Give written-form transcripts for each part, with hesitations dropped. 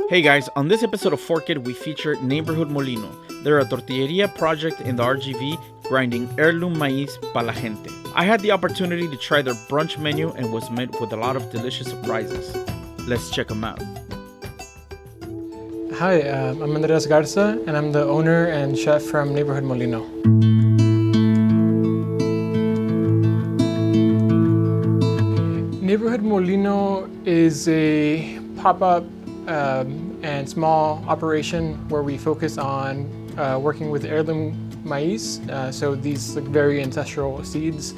Hey guys, on this episode of Fork It, we feature Neighborhood Molino. They're a tortilleria project in the RGV grinding heirloom maíz pa la gente. I had the opportunity to try their brunch menu and was met with a lot of delicious surprises. Let's check them out. Hi, I'm Andres Garza, and I'm the owner and chef from Neighborhood Molino. Neighborhood Molino is a pop-up and small operation where we focus on working with heirloom maize, so these very ancestral seeds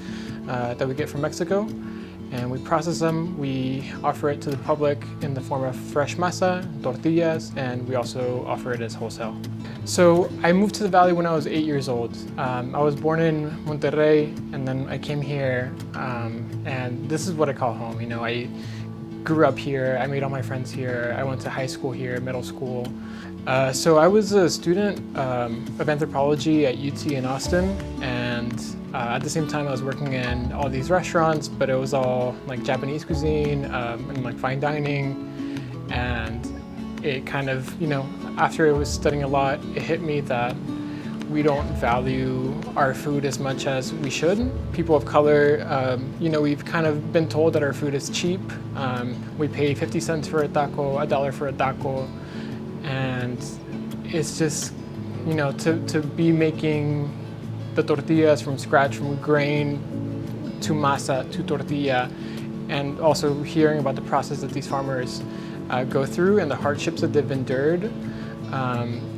that we get from Mexico, and we process them. We offer it to the public in the form of fresh masa, tortillas, and we also offer it as wholesale. So I moved to the Valley when I was 8 years old. I was born in Monterrey, and then I came here, and this is what I call home. You know, I grew up here, I made all my friends here, I went to high school here, middle school. So I was a student of anthropology at UT in Austin, and at the same time I was working in all these restaurants, but it was all like Japanese cuisine and like fine dining, and it kind of, you know, after I was studying a lot, it hit me that we don't value our food as much as we should. People of color, you know, we've kind of been told that our food is cheap. We pay 50 cents for a taco, $1 for a taco, and it's just, you know, to be making the tortillas from scratch, from grain to masa to tortilla, and also hearing about the process that these farmers go through and the hardships that they've endured.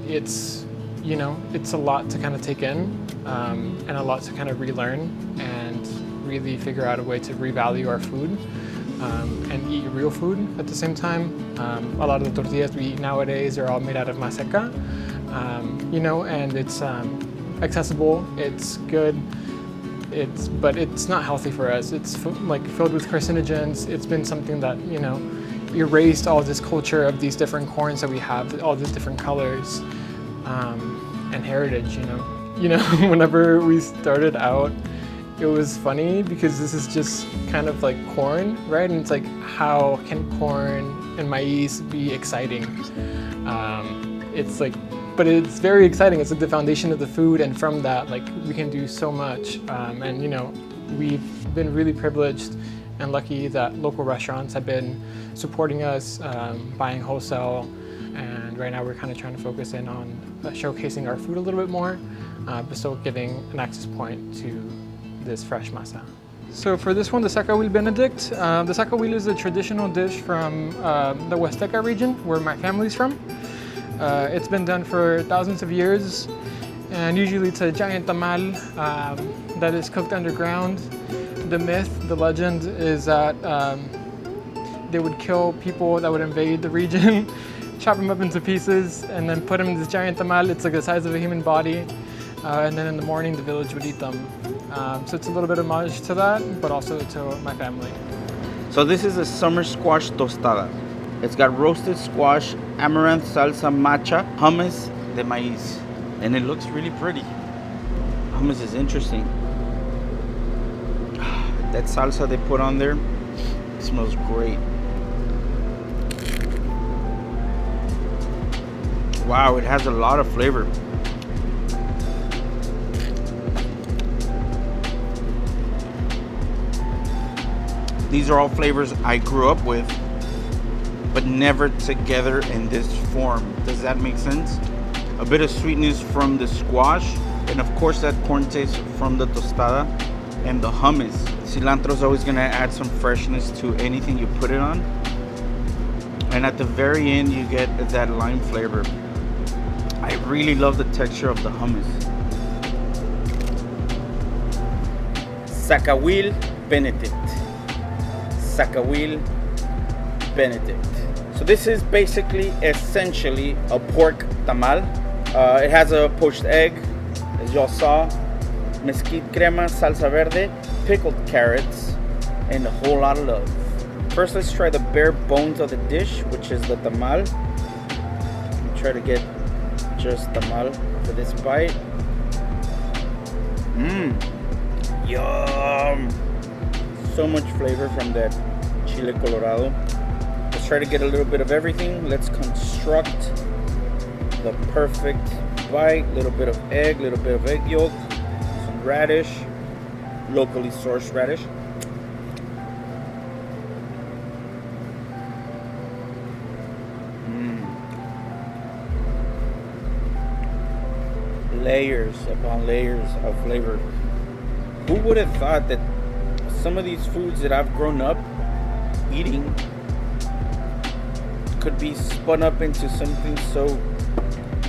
It's, you know, it's a lot to kind of take in and a lot to kind of relearn and really figure out a way to revalue our food and eat real food at the same time. A lot of the tortillas we eat nowadays are all made out of maseca, you know, and it's accessible, it's good, but it's not healthy for us. It's like filled with carcinogens. It's been something that, you know, erased all this culture of these different corns that we have, all these different colors. And heritage, you know, whenever we started out, it was funny because this is just kind of like corn, right? And it's like, how can corn and maize be exciting? It's like, but it's very exciting. It's like the foundation of the food, and from that, like, we can do so much. And you know, we've been really privileged and lucky that local restaurants have been supporting us, buying wholesale. And right now we're kind of trying to focus in on showcasing our food a little bit more, but still giving an access point to this fresh masa. So for this one, the Zacahuil Benedict. The Zacahuil is a traditional dish from the Huasteca region, where my family's from. It's been done for thousands of years, and usually it's a giant tamal that is cooked underground. The myth, the legend is that they would kill people that would invade the region, chop them up into pieces, and then put them in this giant tamal. It's like the size of a human body. And then in the morning, the village would eat them. So it's a little bit of homage to that, but also to my family. So this is a summer squash tostada. It's got roasted squash, amaranth salsa macha, hummus de maíz. And it looks really pretty. Hummus is interesting. That salsa they put on there smells great. Wow, it has a lot of flavor. These are all flavors I grew up with, but never together in this form. Does that make sense? A bit of sweetness from the squash, and of course that corn taste from the tostada and the hummus. Cilantro is always gonna add some freshness to anything you put it on. And at the very end, you get that lime flavor. I really love the texture of the hummus. Zacahuil Benedict. Zacahuil Benedict. So this is basically, essentially, a pork tamal. It has a poached egg, as y'all saw, mesquite crema, salsa verde, pickled carrots, and a whole lot of love. First, let's try the bare bones of the dish, which is the tamal. Try to get just tamal for this bite. Yum! So much flavor from that chile colorado. Let's try to get a little bit of everything. Let's come construct the perfect bite. Little bit of egg, little bit of egg yolk, some radish, locally sourced radish. Layers upon layers of flavor. Who would have thought that some of these foods that I've grown up eating could be spun up into something so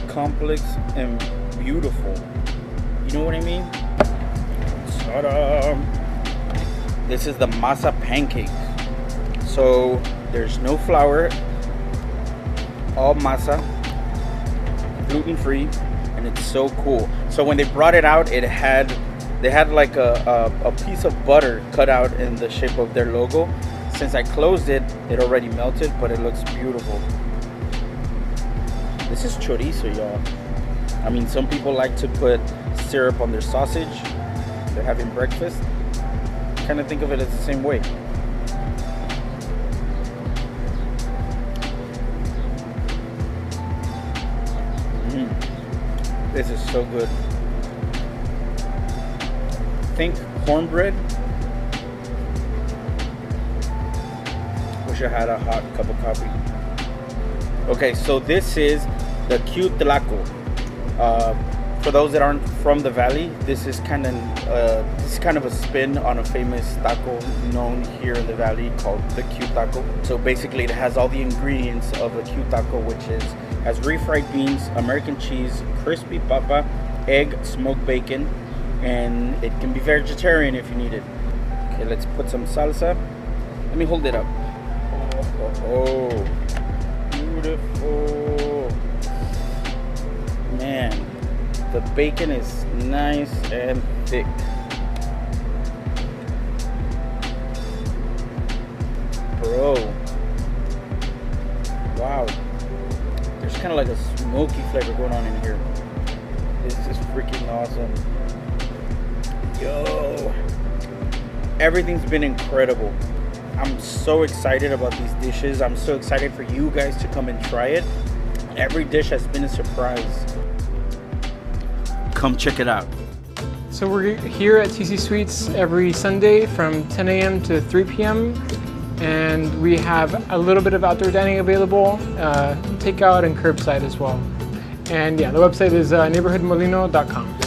complex and beautiful? You know what I mean? Ta-da! This is the masa pancake. So there's no flour, all masa, gluten-free, and it's so cool. So when they brought it out, they had like a piece of butter cut out in the shape of their logo. Since I closed it, it already melted, but it looks beautiful. This is chorizo, y'all. I mean, some people like to put syrup on their sausage. They're having breakfast. Kind of think of it as the same way. This is so good. Think cornbread. Wish I had a hot cup of coffee. Okay, so this is the cute tlaco. For those that aren't from the valley, this is kind of a spin on a famous taco known here in the valley called the cute taco. So basically, it has all the ingredients of a cute taco, which has refried beans, American cheese, crispy papa, egg, smoked bacon, and it can be vegetarian if you need it. Okay, let's put some salsa. Let me hold it up. Oh, beautiful. Man, the bacon is nice and thick. Bro. Wow. There's kind of like a smoky flavor going on in here. This is freaking awesome. Yo. Everything's been incredible. I'm so excited about these dishes. I'm so excited for you guys to come and try it. Every dish has been a surprise. Come check it out. So we're here at TC Sweets every Sunday from 10 a.m. to 3 p.m. And we have a little bit of outdoor dining available, takeout and curbside as well. And yeah, the website is neighborhoodmolino.com.